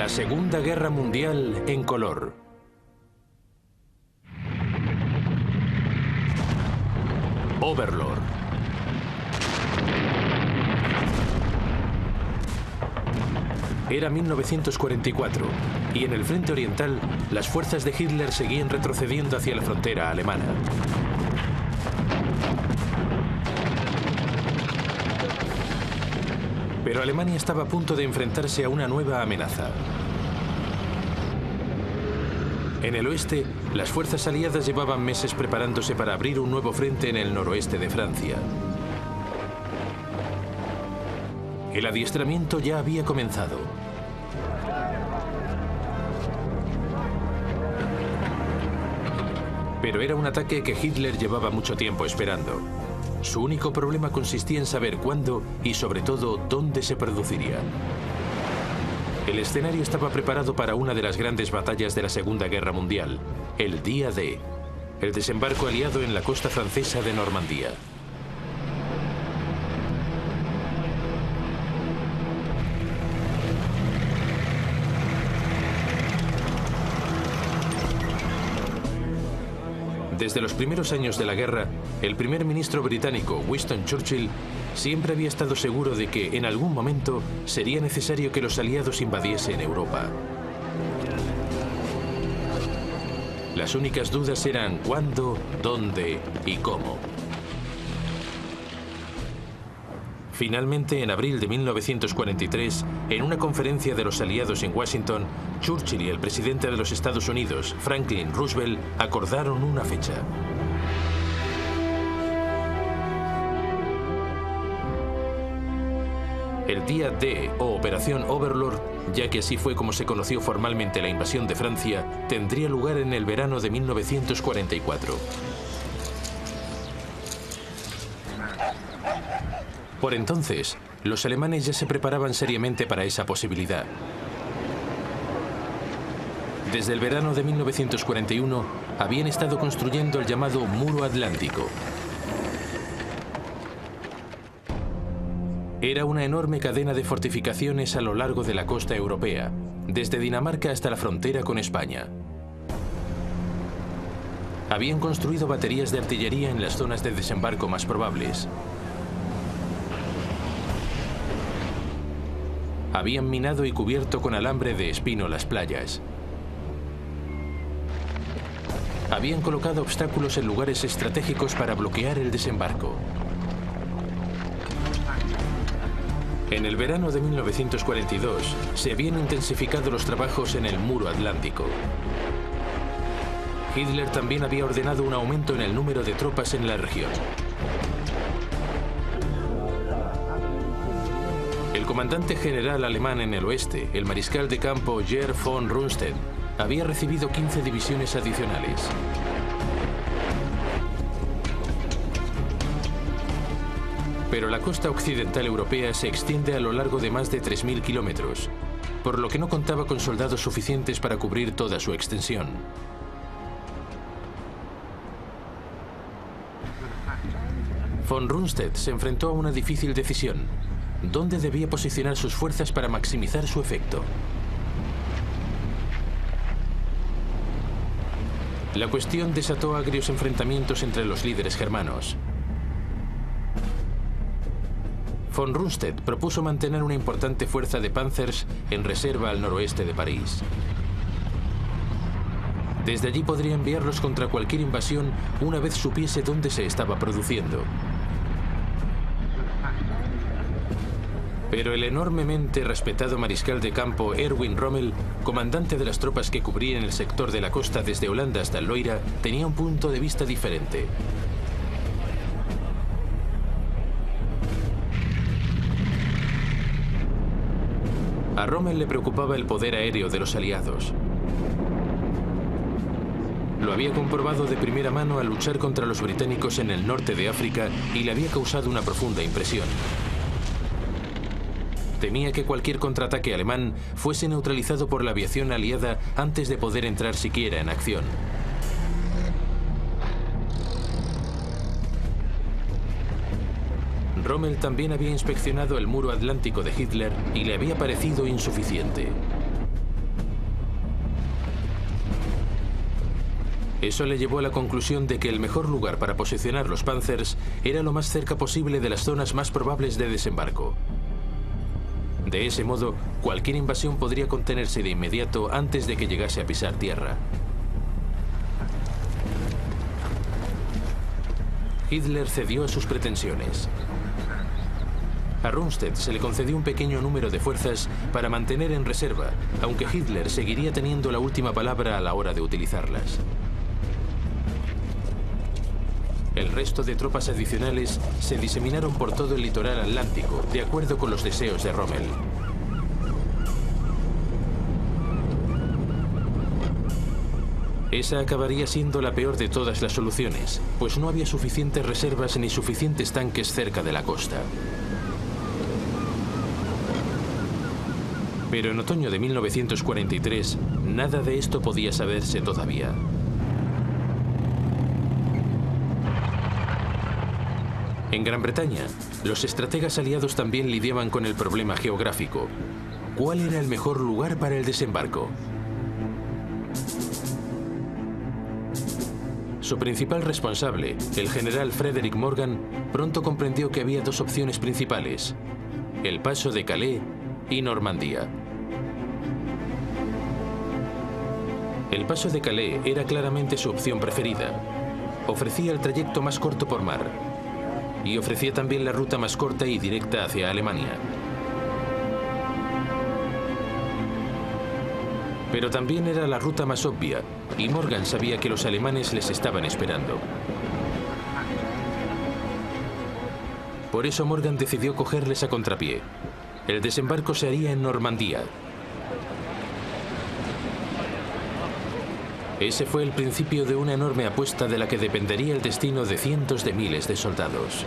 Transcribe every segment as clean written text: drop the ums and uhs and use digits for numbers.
La Segunda Guerra Mundial en color. Overlord. Era 1944 y en el frente oriental las fuerzas de Hitler seguían retrocediendo hacia la frontera alemana. Pero Alemania estaba a punto de enfrentarse a una nueva amenaza. En el oeste, las fuerzas aliadas llevaban meses preparándose para abrir un nuevo frente en el noroeste de Francia. El adiestramiento ya había comenzado. Pero era un ataque que Hitler llevaba mucho tiempo esperando. Su único problema consistía en saber cuándo y, sobre todo, dónde se produciría. El escenario estaba preparado para una de las grandes batallas de la Segunda Guerra Mundial, el Día D, el desembarco aliado en la costa francesa de Normandía. Desde los primeros años de la guerra, el primer ministro británico, Winston Churchill, siempre había estado seguro de que, en algún momento, sería necesario que los aliados invadiesen Europa. Las únicas dudas eran cuándo, dónde y cómo. Finalmente, en abril de 1943, en una conferencia de los aliados en Washington, Churchill y el presidente de los Estados Unidos, Franklin Roosevelt, acordaron una fecha. El Día D, o Operación Overlord, ya que así fue como se conoció formalmente la invasión de Francia, tendría lugar en el verano de 1944. Por entonces, los alemanes ya se preparaban seriamente para esa posibilidad. Desde el verano de 1941, habían estado construyendo el llamado Muro Atlántico. Era una enorme cadena de fortificaciones a lo largo de la costa europea, desde Dinamarca hasta la frontera con España. Habían construido baterías de artillería en las zonas de desembarco más probables. Habían minado y cubierto con alambre de espino las playas. Habían colocado obstáculos en lugares estratégicos para bloquear el desembarco. En el verano de 1942 se habían intensificado los trabajos en el Muro Atlántico. Hitler también había ordenado un aumento en el número de tropas en la región. El comandante general alemán en el oeste, el mariscal de campo Gerd von Rundstedt, había recibido 15 divisiones adicionales. Pero la costa occidental europea se extiende a lo largo de más de 3.000 kilómetros, por lo que no contaba con soldados suficientes para cubrir toda su extensión. Von Rundstedt se enfrentó a una difícil decisión: ¿dónde debía posicionar sus fuerzas para maximizar su efecto? La cuestión desató agrios enfrentamientos entre los líderes germanos. Von Rundstedt propuso mantener una importante fuerza de Panzers en reserva al noroeste de París. Desde allí podría enviarlos contra cualquier invasión una vez supiese dónde se estaba produciendo. Pero el enormemente respetado mariscal de campo Erwin Rommel, comandante de las tropas que cubrían el sector de la costa desde Holanda hasta el Loira, tenía un punto de vista diferente. A Rommel le preocupaba el poder aéreo de los aliados. Lo había comprobado de primera mano al luchar contra los británicos en el norte de África y le había causado una profunda impresión. Temía que cualquier contraataque alemán fuese neutralizado por la aviación aliada antes de poder entrar siquiera en acción. Rommel también había inspeccionado el muro atlántico de Hitler y le había parecido insuficiente. Eso le llevó a la conclusión de que el mejor lugar para posicionar los Panzers era lo más cerca posible de las zonas más probables de desembarco. De ese modo, cualquier invasión podría contenerse de inmediato antes de que llegase a pisar tierra. Hitler cedió a sus pretensiones. A Rundstedt se le concedió un pequeño número de fuerzas para mantener en reserva, aunque Hitler seguiría teniendo la última palabra a la hora de utilizarlas. El resto de tropas adicionales se diseminaron por todo el litoral atlántico, de acuerdo con los deseos de Rommel. Esa acabaría siendo la peor de todas las soluciones, pues no había suficientes reservas ni suficientes tanques cerca de la costa. Pero en otoño de 1943, nada de esto podía saberse todavía. En Gran Bretaña, los estrategas aliados también lidiaban con el problema geográfico. ¿Cuál era el mejor lugar para el desembarco? Su principal responsable, el general Frederick Morgan, pronto comprendió que había dos opciones principales: el paso de Calais y Normandía. El paso de Calais era claramente su opción preferida. Ofrecía el trayecto más corto por mar y ofrecía también la ruta más corta y directa hacia Alemania. Pero también era la ruta más obvia, y Morgan sabía que los alemanes les estaban esperando. Por eso Morgan decidió cogerles a contrapié. El desembarco se haría en Normandía. Ese fue el principio de una enorme apuesta de la que dependería el destino de cientos de miles de soldados.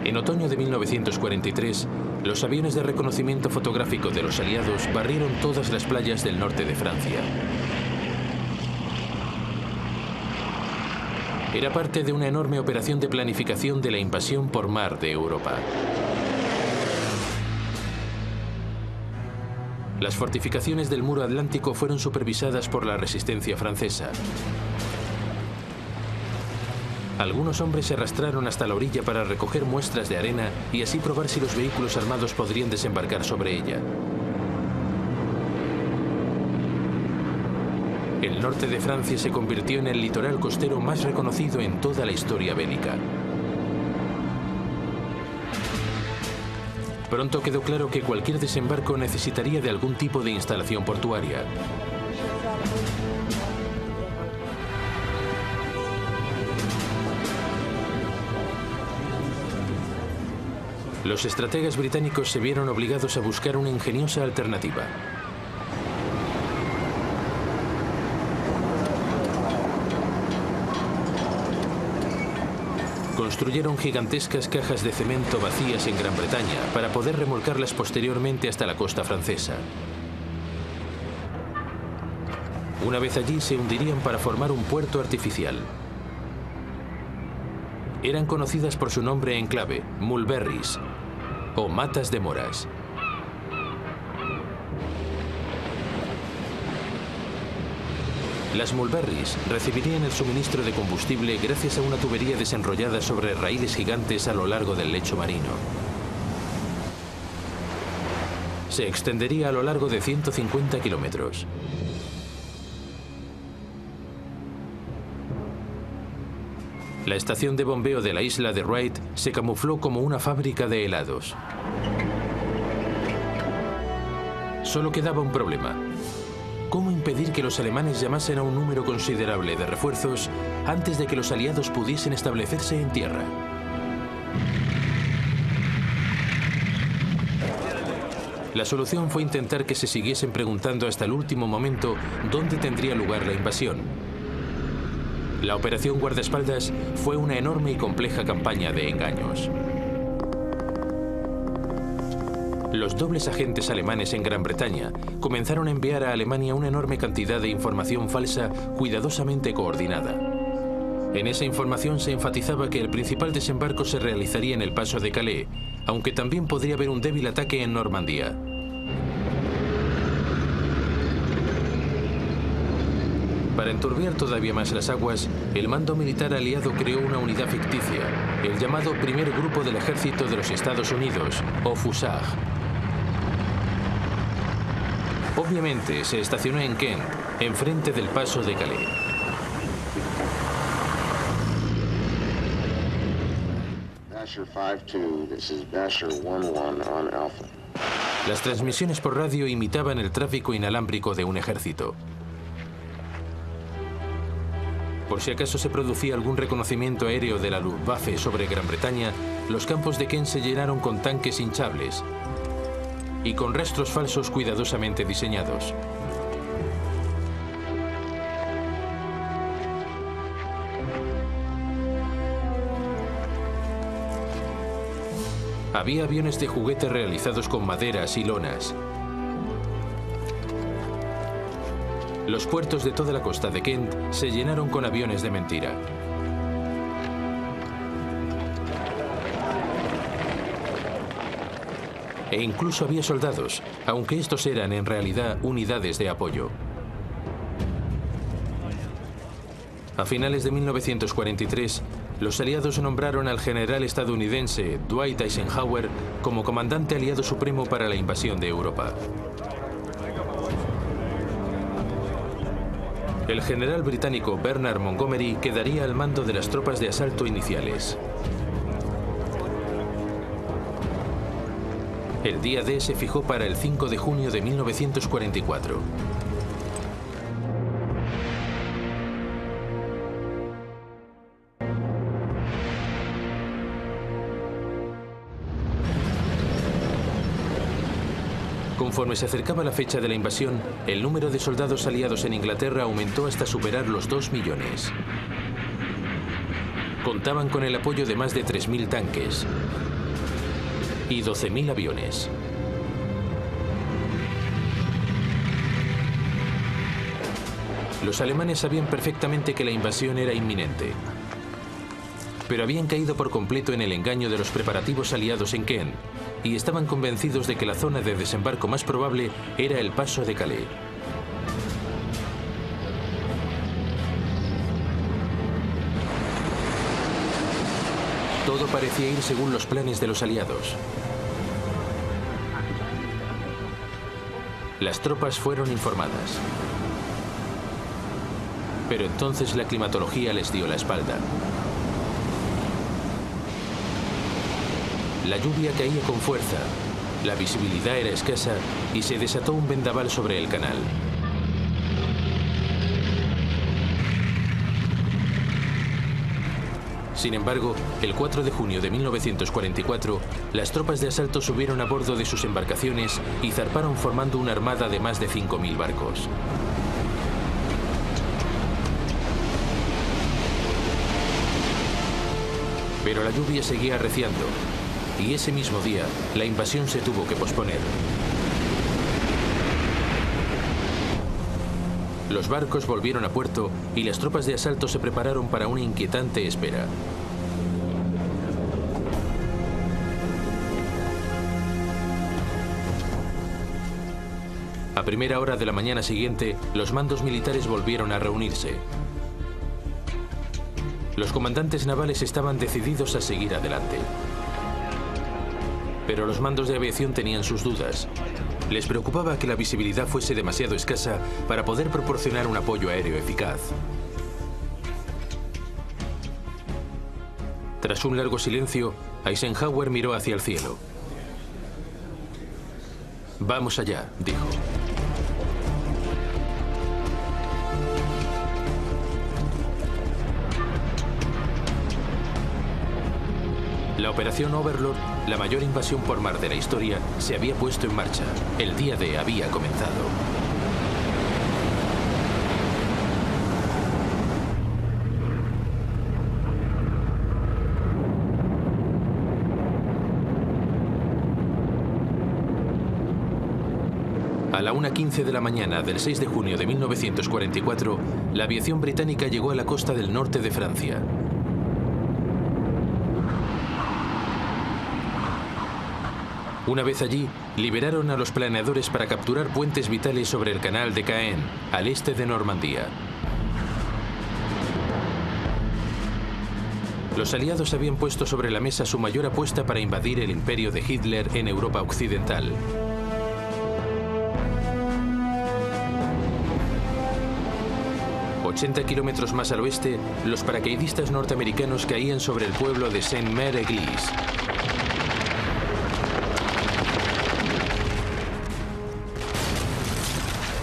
En otoño de 1943, los aviones de reconocimiento fotográfico de los aliados barrieron todas las playas del norte de Francia. Era parte de una enorme operación de planificación de la invasión por mar de Europa. Las fortificaciones del muro atlántico fueron supervisadas por la resistencia francesa. Algunos hombres se arrastraron hasta la orilla para recoger muestras de arena y así probar si los vehículos armados podrían desembarcar sobre ella. El norte de Francia se convirtió en el litoral costero más reconocido en toda la historia bélica. Pronto quedó claro que cualquier desembarco necesitaría de algún tipo de instalación portuaria. Los estrategas británicos se vieron obligados a buscar una ingeniosa alternativa. Construyeron gigantescas cajas de cemento vacías en Gran Bretaña para poder remolcarlas posteriormente hasta la costa francesa. Una vez allí se hundirían para formar un puerto artificial. Eran conocidas por su nombre en clave, mulberries, o matas de moras. Las mulberries recibirían el suministro de combustible gracias a una tubería desenrollada sobre raíles gigantes a lo largo del lecho marino. Se extendería a lo largo de 150 kilómetros. La estación de bombeo de la isla de Wright se camufló como una fábrica de helados. Solo quedaba un problema. ¿Cómo impedir que los alemanes llamasen a un número considerable de refuerzos antes de que los aliados pudiesen establecerse en tierra? La solución fue intentar que se siguiesen preguntando hasta el último momento dónde tendría lugar la invasión. La operación guardaespaldas fue una enorme y compleja campaña de engaños. Los dobles agentes alemanes en Gran Bretaña comenzaron a enviar a Alemania una enorme cantidad de información falsa cuidadosamente coordinada. En esa información se enfatizaba que el principal desembarco se realizaría en el paso de Calais, aunque también podría haber un débil ataque en Normandía. Para enturbiar todavía más las aguas, el mando militar aliado creó una unidad ficticia, el llamado Primer Grupo del Ejército de los Estados Unidos, o FUSAG. Obviamente se estacionó en Kent, enfrente del paso de Calais. Basher 5-2, this is Basher 1-1 on Alpha. Las transmisiones por radio imitaban el tráfico inalámbrico de un ejército. Por si acaso se producía algún reconocimiento aéreo de la Luftwaffe sobre Gran Bretaña, los campos de Kent se llenaron con tanques hinchables y con rastros falsos cuidadosamente diseñados. Había aviones de juguete realizados con maderas y lonas. Los puertos de toda la costa de Kent se llenaron con aviones de mentira. E incluso había soldados, aunque estos eran en realidad unidades de apoyo. A finales de 1943, los aliados nombraron al general estadounidense Dwight Eisenhower como comandante aliado supremo para la invasión de Europa. El general británico Bernard Montgomery quedaría al mando de las tropas de asalto iniciales. El día D se fijó para el 5 de junio de 1944. Conforme se acercaba la fecha de la invasión, el número de soldados aliados en Inglaterra aumentó hasta superar los 2 millones. Contaban con el apoyo de más de 3.000 tanques y 12.000 aviones. Los alemanes sabían perfectamente que la invasión era inminente, pero habían caído por completo en el engaño de los preparativos aliados en Kent y estaban convencidos de que la zona de desembarco más probable era el paso de Calais. Todo parecía ir según los planes de los aliados. Las tropas fueron informadas. Pero entonces la climatología les dio la espalda. La lluvia caía con fuerza, la visibilidad era escasa y se desató un vendaval sobre el canal. Sin embargo, el 4 de junio de 1944, las tropas de asalto subieron a bordo de sus embarcaciones y zarparon formando una armada de más de 5.000 barcos. Pero la lluvia seguía arreciando. Y ese mismo día, la invasión se tuvo que posponer. Los barcos volvieron a puerto y las tropas de asalto se prepararon para una inquietante espera. A primera hora de la mañana siguiente, los mandos militares volvieron a reunirse. Los comandantes navales estaban decididos a seguir adelante. Pero los mandos de aviación tenían sus dudas. Les preocupaba que la visibilidad fuese demasiado escasa para poder proporcionar un apoyo aéreo eficaz. Tras un largo silencio, Eisenhower miró hacia el cielo. «Vamos allá», dijo. La operación Overlord, la mayor invasión por mar de la historia, se había puesto en marcha. El día D había comenzado. la 1:15 de la mañana del 6 de junio de 1944, la aviación británica llegó a la costa del norte de Francia. Una vez allí, liberaron a los planeadores para capturar puentes vitales sobre el canal de Caen, al este de Normandía. Los aliados habían puesto sobre la mesa su mayor apuesta para invadir el imperio de Hitler en Europa occidental. A 80 kilómetros más al oeste, los paracaidistas norteamericanos caían sobre el pueblo de Saint-Mère-Église.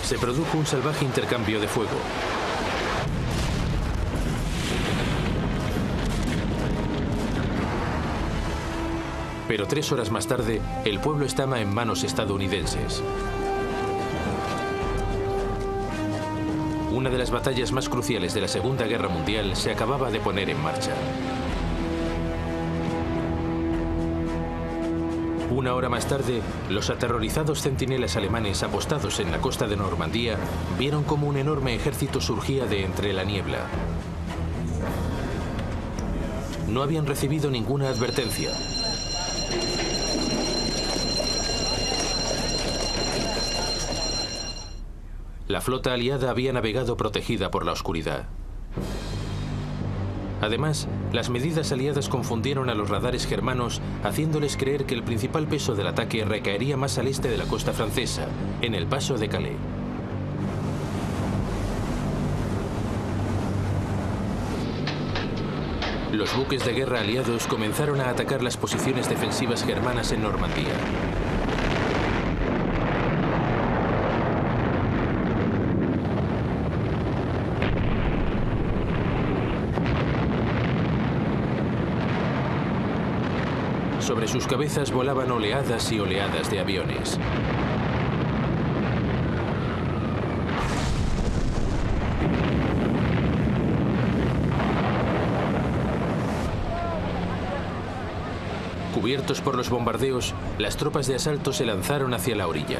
Se produjo un salvaje intercambio de fuego. Pero 3 horas más tarde, el pueblo estaba en manos estadounidenses. Una de las batallas más cruciales de la Segunda Guerra Mundial se acababa de poner en marcha. Una hora más tarde, los aterrorizados centinelas alemanes apostados en la costa de Normandía vieron cómo un enorme ejército surgía de entre la niebla. No habían recibido ninguna advertencia. La flota aliada había navegado protegida por la oscuridad. Además, las medidas aliadas confundieron a los radares germanos, haciéndoles creer que el principal peso del ataque recaería más al este de la costa francesa, en el paso de Calais. Los buques de guerra aliados comenzaron a atacar las posiciones defensivas germanas en Normandía. Sobre sus cabezas volaban oleadas y oleadas de aviones. Cubiertos por los bombardeos, las tropas de asalto se lanzaron hacia la orilla.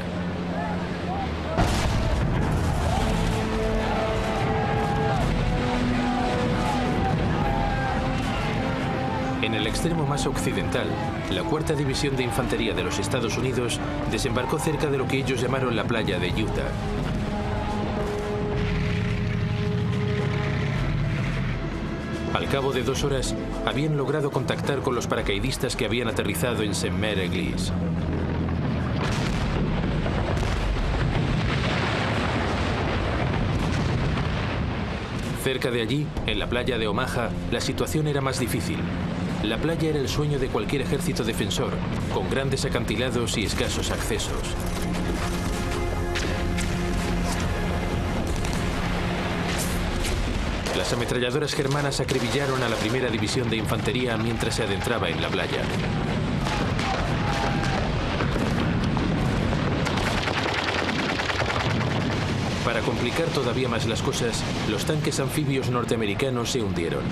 En el extremo más occidental, la 4ª División de Infantería de los Estados Unidos desembarcó cerca de lo que ellos llamaron la playa de Utah. Al cabo de 2 horas, habían logrado contactar con los paracaidistas que habían aterrizado en Saint-Mère-Église. Cerca de allí, en la playa de Omaha, la situación era más difícil. La playa era el sueño de cualquier ejército defensor, con grandes acantilados y escasos accesos. Las ametralladoras germanas acribillaron a la 1ª División de Infantería mientras se adentraba en la playa. Para complicar todavía más las cosas, los tanques anfibios norteamericanos se hundieron.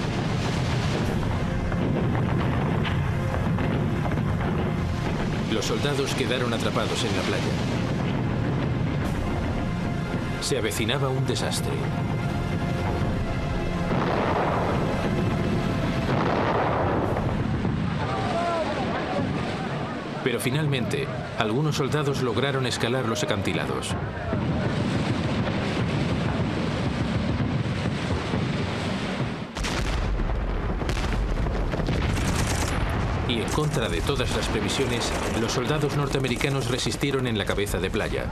Los soldados quedaron atrapados en la playa. Se avecinaba un desastre. Pero finalmente, algunos soldados lograron escalar los acantilados. Y en contra de todas las previsiones, los soldados norteamericanos resistieron en la cabeza de playa.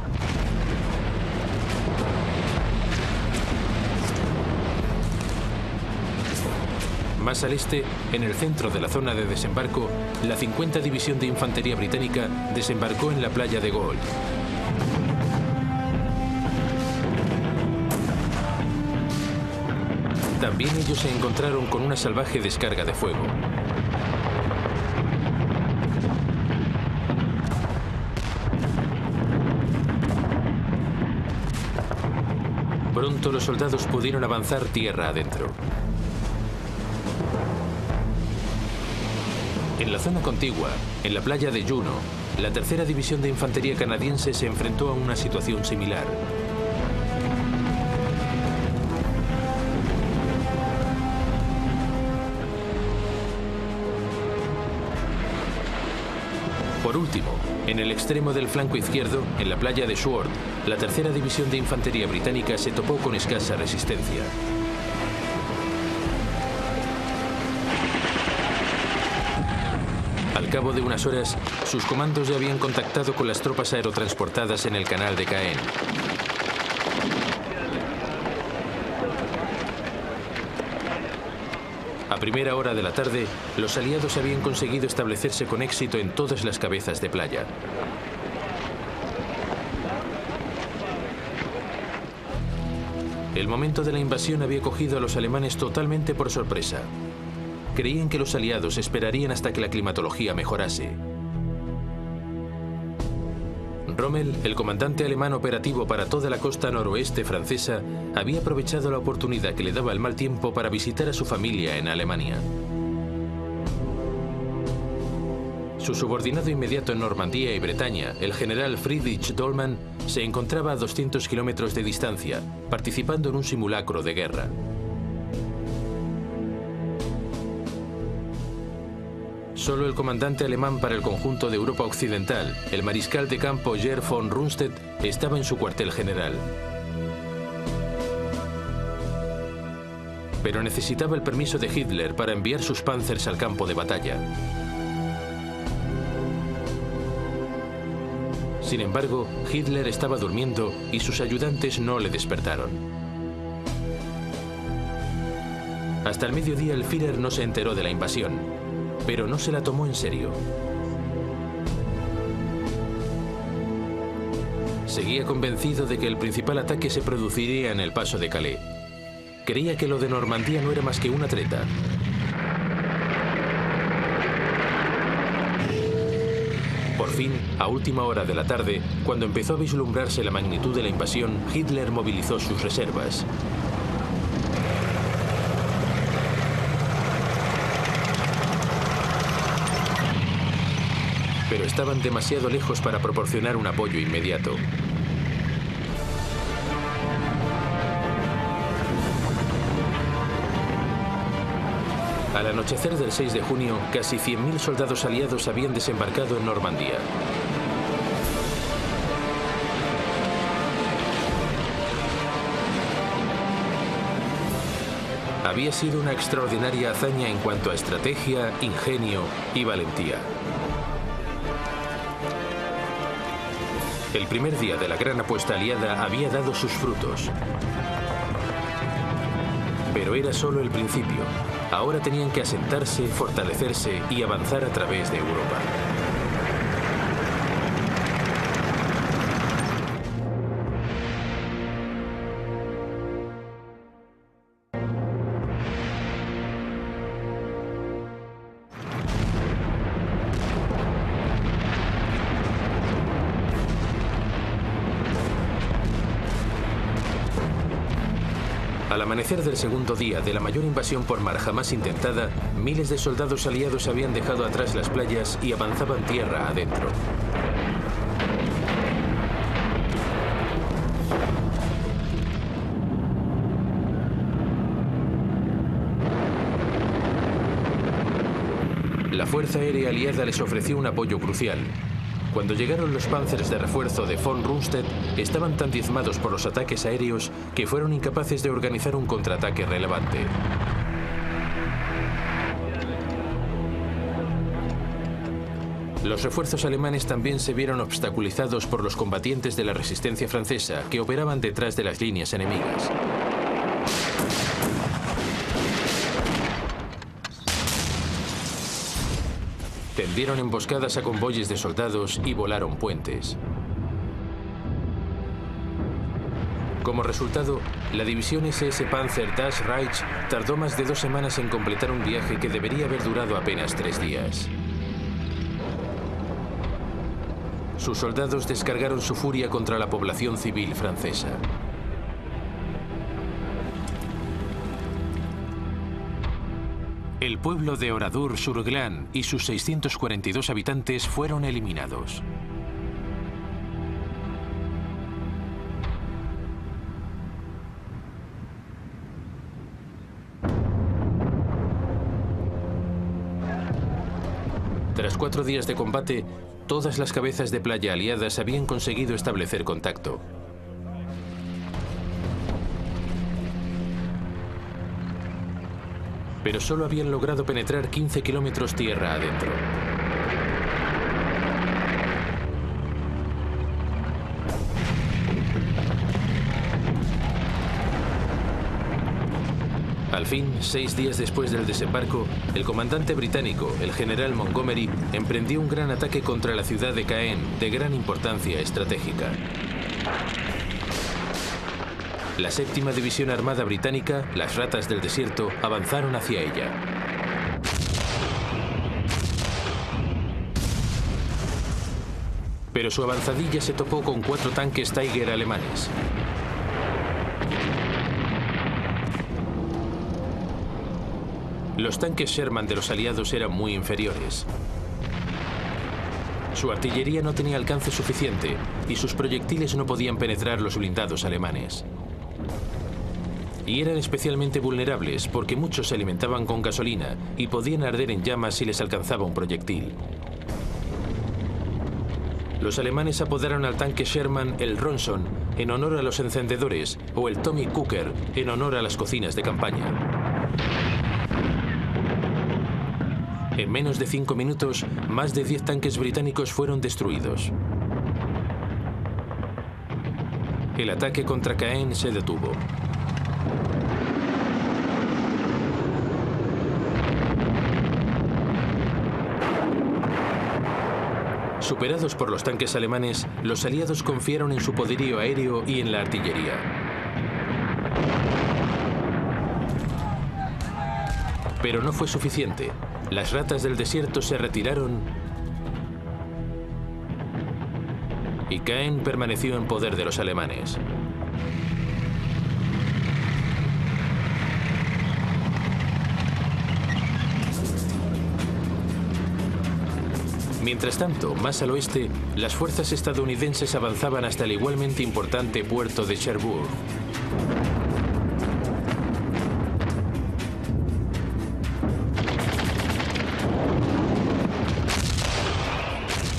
Más al este, en el centro de la zona de desembarco, la 50ª División de Infantería Británica desembarcó en la playa de Gold. También ellos se encontraron con una salvaje descarga de fuego. Pronto los soldados pudieron avanzar tierra adentro. En la zona contigua, en la playa de Juno, la tercera división de infantería canadiense se enfrentó a una situación similar. Por último, en el extremo del flanco izquierdo, en la playa de Sword, la tercera división de infantería británica se topó con escasa resistencia. Al cabo de unas horas, sus comandos ya habían contactado con las tropas aerotransportadas en el canal de Caen. A primera hora de la tarde, los aliados habían conseguido establecerse con éxito en todas las cabezas de playa. El momento de la invasión había cogido a los alemanes totalmente por sorpresa. Creían que los aliados esperarían hasta que la climatología mejorase. Rommel, el comandante alemán operativo para toda la costa noroeste francesa, había aprovechado la oportunidad que le daba el mal tiempo para visitar a su familia en Alemania. Su subordinado inmediato en Normandía y Bretaña, el general Friedrich Dollmann, se encontraba a 200 kilómetros de distancia, participando en un simulacro de guerra. Solo el comandante alemán para el conjunto de Europa Occidental, el mariscal de campo Gerd von Rundstedt, estaba en su cuartel general. Pero necesitaba el permiso de Hitler para enviar sus panzers al campo de batalla. Sin embargo, Hitler estaba durmiendo y sus ayudantes no le despertaron. Hasta el mediodía el Führer no se enteró de la invasión, pero no se la tomó en serio. Seguía convencido de que el principal ataque se produciría en el paso de Calais. Creía que lo de Normandía no era más que una treta. Por fin, a última hora de la tarde, cuando empezó a vislumbrarse la magnitud de la invasión, Hitler movilizó sus reservas. Pero estaban demasiado lejos para proporcionar un apoyo inmediato. Al anochecer del 6 de junio, casi 100.000 soldados aliados habían desembarcado en Normandía. Había sido una extraordinaria hazaña en cuanto a estrategia, ingenio y valentía. El primer día de la gran apuesta aliada había dado sus frutos. Pero era solo el principio. Ahora tenían que asentarse, fortalecerse y avanzar a través de Europa. Al amanecer del segundo día de la mayor invasión por mar jamás intentada, miles de soldados aliados habían dejado atrás las playas y avanzaban tierra adentro. La Fuerza Aérea Aliada les ofreció un apoyo crucial. Cuando llegaron los panzers de refuerzo de von Rundstedt, estaban tan diezmados por los ataques aéreos que fueron incapaces de organizar un contraataque relevante. Los refuerzos alemanes también se vieron obstaculizados por los combatientes de la resistencia francesa que operaban detrás de las líneas enemigas. Tendieron emboscadas a convoyes de soldados y volaron puentes. Como resultado, la división SS Panzer Das Reich tardó más de 2 semanas en completar un viaje que debería haber durado apenas 3 días. Sus soldados descargaron su furia contra la población civil francesa. El pueblo de Oradour-sur-Glane y sus 642 habitantes fueron eliminados. Tras 4 días de combate, todas las cabezas de playa aliadas habían conseguido establecer contacto. Pero solo habían logrado penetrar 15 kilómetros tierra adentro. Al fin, 6 días después del desembarco, el comandante británico, el general Montgomery, emprendió un gran ataque contra la ciudad de Caen, de gran importancia estratégica. La 7ª División Armada Británica, las Ratas del Desierto, avanzaron hacia ella. Pero su avanzadilla se topó con 4 tanques Tiger alemanes. Los tanques Sherman de los aliados eran muy inferiores. Su artillería no tenía alcance suficiente y sus proyectiles no podían penetrar los blindados alemanes. Y eran especialmente vulnerables porque muchos se alimentaban con gasolina y podían arder en llamas si les alcanzaba un proyectil. Los alemanes apodaron al tanque Sherman el Ronson en honor a los encendedores o el Tommy Cooker en honor a las cocinas de campaña. En menos de 5 minutos, más de 10 tanques británicos fueron destruidos. El ataque contra Caen se detuvo. Superados por los tanques alemanes, los aliados confiaron en su poderío aéreo y en la artillería. Pero no fue suficiente. Las Ratas del Desierto se retiraron y Caen permaneció en poder de los alemanes. Mientras tanto, más al oeste, las fuerzas estadounidenses avanzaban hasta el igualmente importante puerto de Cherbourg.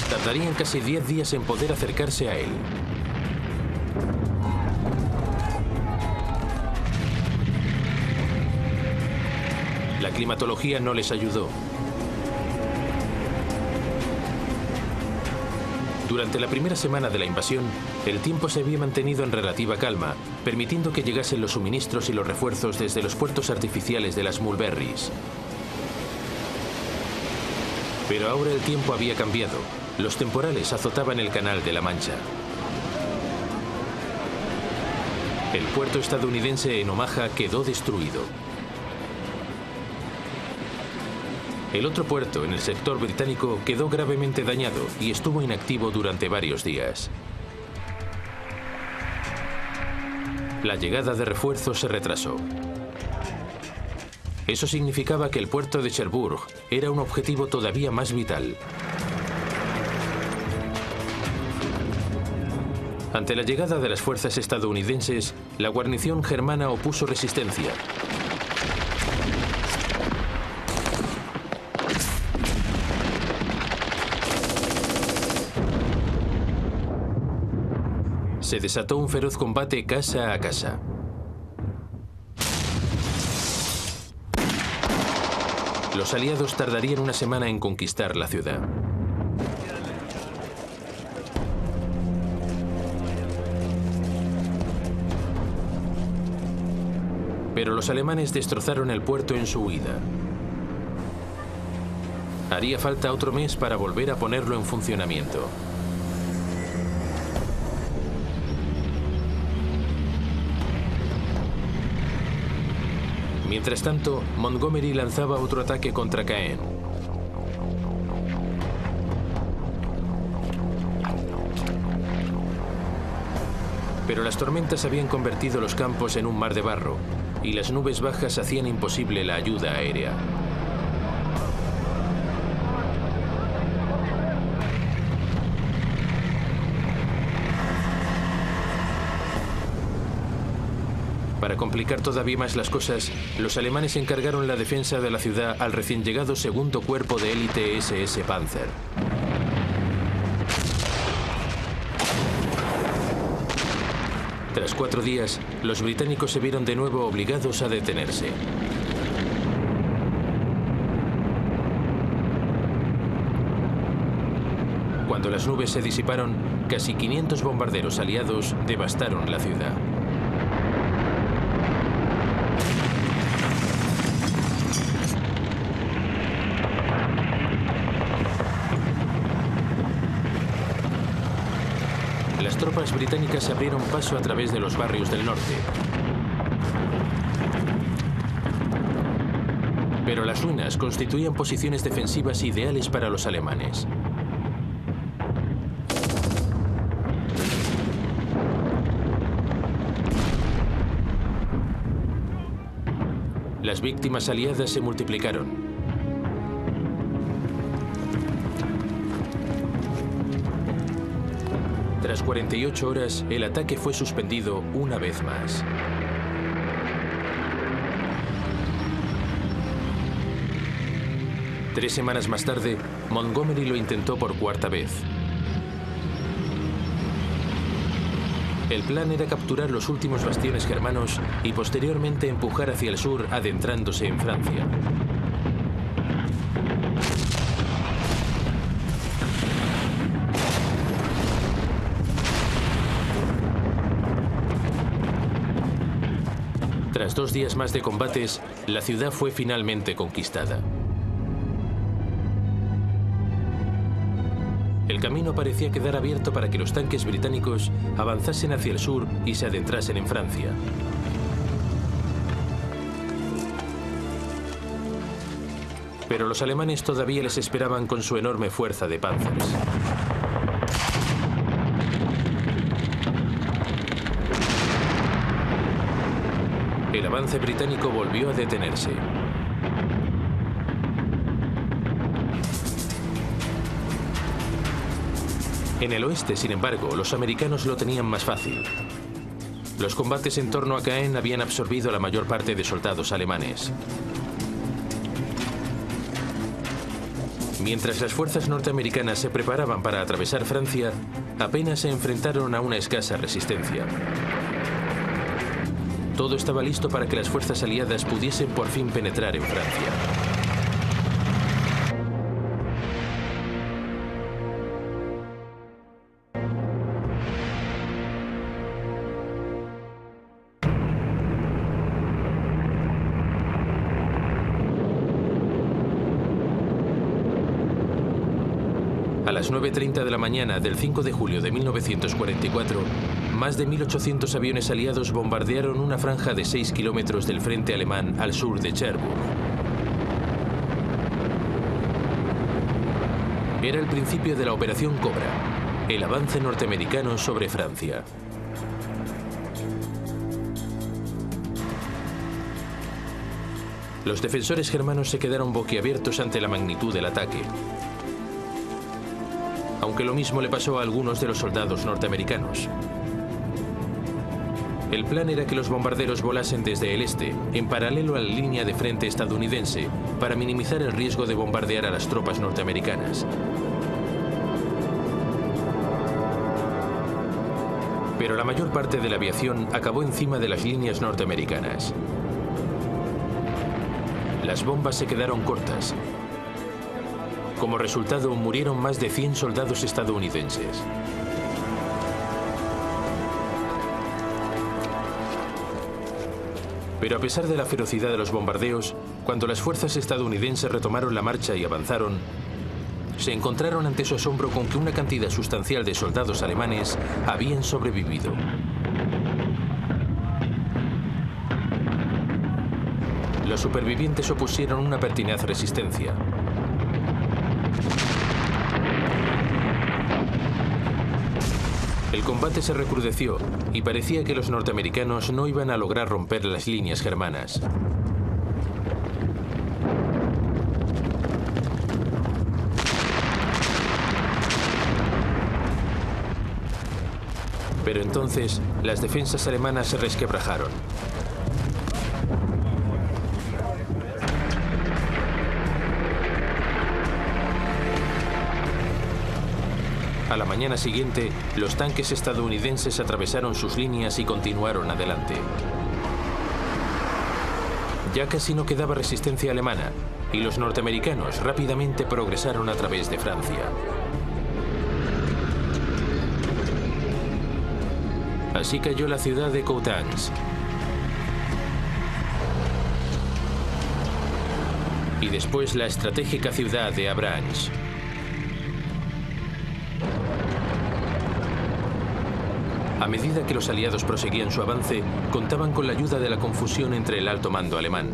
Tardarían casi 10 días en poder acercarse a él. La climatología no les ayudó. Durante la primera semana de la invasión, el tiempo se había mantenido en relativa calma, permitiendo que llegasen los suministros y los refuerzos desde los puertos artificiales de las Mulberries. Pero ahora el tiempo había cambiado. Los temporales azotaban el Canal de la Mancha. El puerto estadounidense en Omaha quedó destruido. El otro puerto, en el sector británico, quedó gravemente dañado y estuvo inactivo durante varios días. La llegada de refuerzos se retrasó. Eso significaba que el puerto de Cherbourg era un objetivo todavía más vital. Ante la llegada de las fuerzas estadounidenses, la guarnición germana opuso resistencia. Se desató un feroz combate casa a casa. Los aliados tardarían una semana en conquistar la ciudad. Pero los alemanes destrozaron el puerto en su huida. Haría falta otro mes para volver a ponerlo en funcionamiento. Mientras tanto, Montgomery lanzaba otro ataque contra Caen. Pero las tormentas habían convertido los campos en un mar de barro y las nubes bajas hacían imposible la ayuda aérea. Para complicar todavía más las cosas, los alemanes encargaron la defensa de la ciudad al recién llegado segundo cuerpo de élite SS Panzer. Tras 4 días, los británicos se vieron de nuevo obligados a detenerse. Cuando las nubes se disiparon, casi 500 bombarderos aliados devastaron la ciudad. Las tropas británicas se abrieron paso a través de los barrios del norte. Pero las ruinas constituían posiciones defensivas ideales para los alemanes. Las víctimas aliadas se multiplicaron. Tras 48 horas, el ataque fue suspendido una vez más. Tres semanas más tarde, Montgomery lo intentó por 4ª vez. El plan era capturar los últimos bastiones germanos y posteriormente empujar hacia el sur, adentrándose en Francia. Tras 2 días más de combates, la ciudad fue finalmente conquistada. El camino parecía quedar abierto para que los tanques británicos avanzasen hacia el sur y se adentrasen en Francia. Pero los alemanes todavía les esperaban con su enorme fuerza de Panzers. El avance británico volvió a detenerse. En el oeste, sin embargo, los americanos lo tenían más fácil. Los combates en torno a Caen habían absorbido la mayor parte de soldados alemanes. Mientras las fuerzas norteamericanas se preparaban para atravesar Francia, apenas se enfrentaron a una escasa resistencia. Todo estaba listo para que las fuerzas aliadas pudiesen por fin penetrar en Francia. A las 9:30 de la mañana del 5 de julio de 1944, más de 1.800 aviones aliados bombardearon una franja de 6 kilómetros del frente alemán al sur de Cherbourg. Era el principio de la Operación Cobra, el avance norteamericano sobre Francia. Los defensores germanos se quedaron boquiabiertos ante la magnitud del ataque. Aunque lo mismo le pasó a algunos de los soldados norteamericanos. El plan era que los bombarderos volasen desde el este, en paralelo a la línea de frente estadounidense, para minimizar el riesgo de bombardear a las tropas norteamericanas. Pero la mayor parte de la aviación acabó encima de las líneas norteamericanas. Las bombas se quedaron cortas. Como resultado, murieron más de 100 soldados estadounidenses. Pero a pesar de la ferocidad de los bombardeos, cuando las fuerzas estadounidenses retomaron la marcha y avanzaron, se encontraron ante su asombro con que una cantidad sustancial de soldados alemanes habían sobrevivido. Los supervivientes opusieron una pertinaz resistencia. El combate se recrudeció y parecía que los norteamericanos no iban a lograr romper las líneas germanas. Pero entonces las defensas alemanas se resquebrajaron. A la mañana siguiente, los tanques estadounidenses atravesaron sus líneas y continuaron adelante. Ya casi no quedaba resistencia alemana, y los norteamericanos rápidamente progresaron a través de Francia. Así cayó la ciudad de Coutances. Y después la estratégica ciudad de Avranches. A medida que los aliados proseguían su avance, contaban con la ayuda de la confusión entre el alto mando alemán.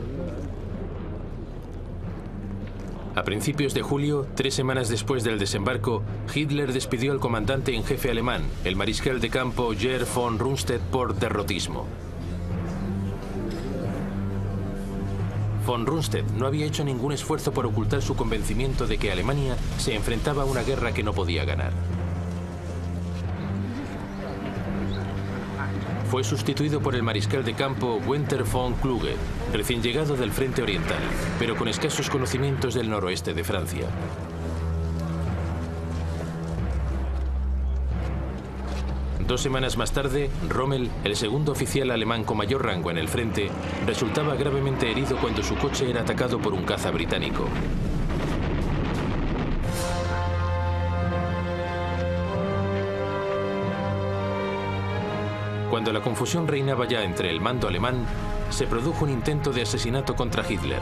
A principios de julio, 3 semanas después del desembarco, Hitler despidió al comandante en jefe alemán, el mariscal de campo Gerd von Rundstedt, por derrotismo. Von Rundstedt no había hecho ningún esfuerzo por ocultar su convencimiento de que Alemania se enfrentaba a una guerra que no podía ganar. Fue sustituido por el mariscal de campo Wernher von Kluge, recién llegado del frente oriental, pero con escasos conocimientos del noroeste de Francia. Dos semanas más tarde, Rommel, el segundo oficial alemán con mayor rango en el frente, resultaba gravemente herido cuando su coche era atacado por un caza británico. Cuando la confusión reinaba ya entre el mando alemán, se produjo un intento de asesinato contra Hitler.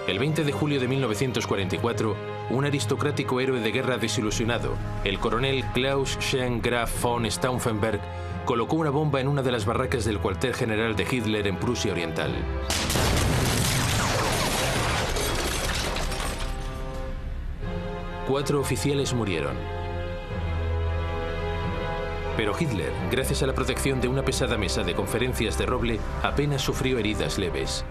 El 20 de julio de 1944, un aristocrático héroe de guerra desilusionado, el coronel Klaus Schenk Graf von Stauffenberg, colocó una bomba en una de las barracas del cuartel general de Hitler en Prusia Oriental. Cuatro oficiales murieron. Pero Hitler, gracias a la protección de una pesada mesa de conferencias de roble, apenas sufrió heridas leves.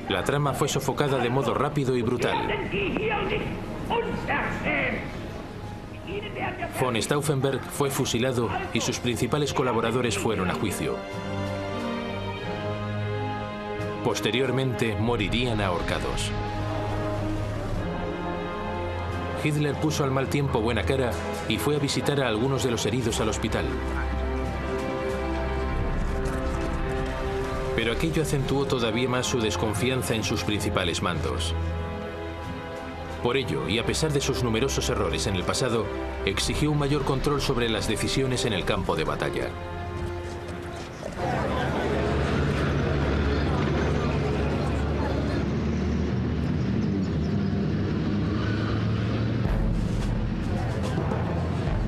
La trama fue sofocada de modo rápido y brutal. Von Stauffenberg fue fusilado y sus principales colaboradores fueron a juicio. Posteriormente morirían ahorcados. Hitler puso al mal tiempo buena cara y fue a visitar a algunos de los heridos al hospital. Pero aquello acentuó todavía más su desconfianza en sus principales mandos. Por ello, y a pesar de sus numerosos errores en el pasado, exigió un mayor control sobre las decisiones en el campo de batalla.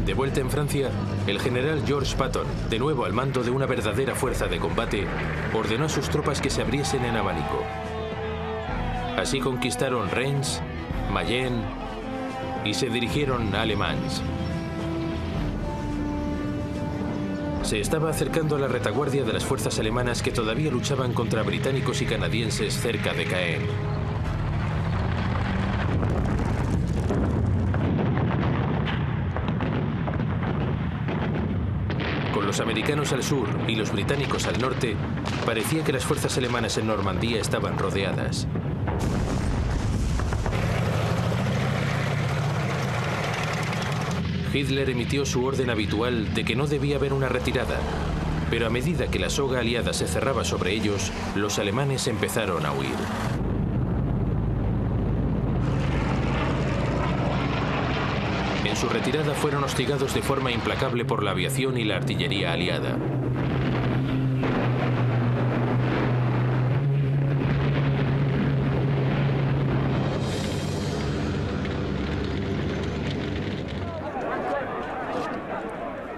De vuelta en Francia, el general Georges Patton, de nuevo al mando de una verdadera fuerza de combate, ordenó a sus tropas que se abriesen en abanico. Así conquistaron Reims, Mayenne y se dirigieron a Le Mans. Se estaba acercando a la retaguardia de las fuerzas alemanas que todavía luchaban contra británicos y canadienses cerca de Caen. Con los americanos al sur y los británicos al norte, parecía que las fuerzas alemanas en Normandía estaban rodeadas. Hitler emitió su orden habitual de que no debía haber una retirada, pero a medida que la soga aliada se cerraba sobre ellos, los alemanes empezaron a huir. En su retirada fueron hostigados de forma implacable por la aviación y la artillería aliada.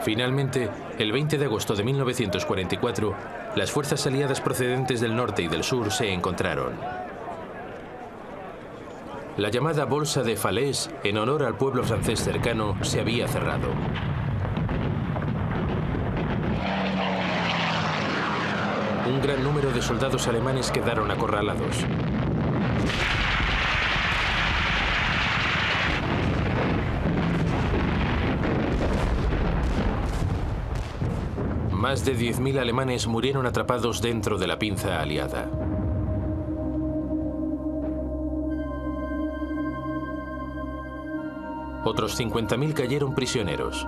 Finalmente, el 20 de agosto de 1944, las fuerzas aliadas procedentes del norte y del sur se encontraron. La llamada Bolsa de Falaise, en honor al pueblo francés cercano, se había cerrado. Un gran número de soldados alemanes quedaron acorralados. Más de 10.000 alemanes murieron atrapados dentro de la pinza aliada. Otros 50.000 cayeron prisioneros.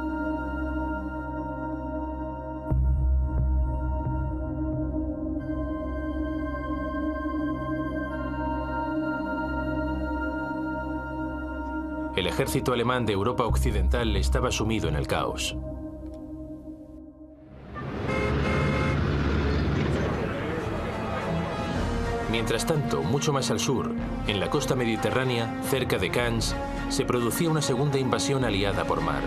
El ejército alemán de Europa Occidental estaba sumido en el caos. Mientras tanto, mucho más al sur, en la costa mediterránea, cerca de Cannes, se producía una segunda invasión aliada por mar.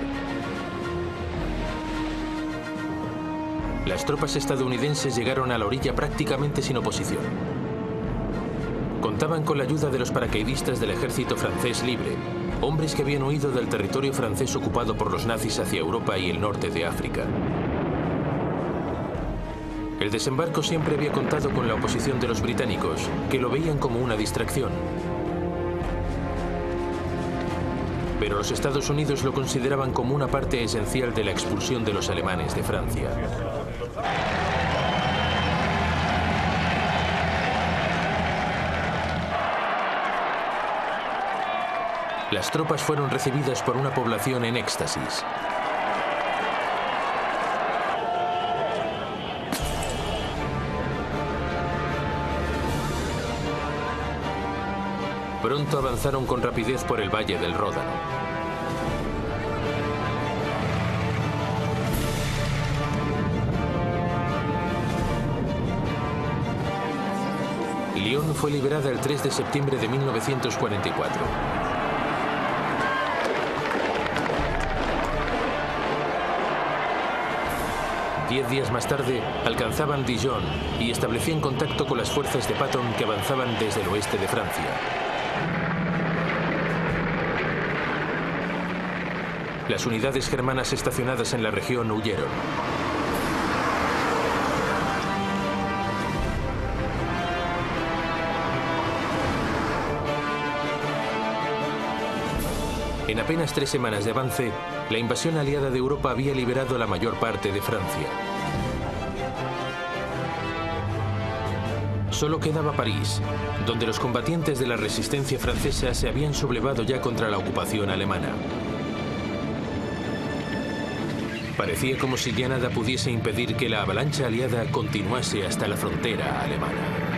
Las tropas estadounidenses llegaron a la orilla prácticamente sin oposición. Contaban con la ayuda de los paracaidistas del ejército francés libre, hombres que habían huido del territorio francés ocupado por los nazis hacia Europa y el norte de África. El desembarco siempre había contado con la oposición de los británicos, que lo veían como una distracción. Pero los Estados Unidos lo consideraban como una parte esencial de la expulsión de los alemanes de Francia. Las tropas fueron recibidas por una población en éxtasis. Pronto avanzaron con rapidez por el valle del Ródano. Lyon fue liberada el 3 de septiembre de 1944. Diez días más tarde, alcanzaban Dijon y establecían contacto con las fuerzas de Patton que avanzaban desde el oeste de Francia. Las unidades germanas estacionadas en la región huyeron. En apenas 3 semanas de avance, la invasión aliada de Europa había liberado la mayor parte de Francia. Solo quedaba París, donde los combatientes de la resistencia francesa se habían sublevado ya contra la ocupación alemana. Parecía como si ya nada pudiese impedir que la avalancha aliada continuase hasta la frontera alemana.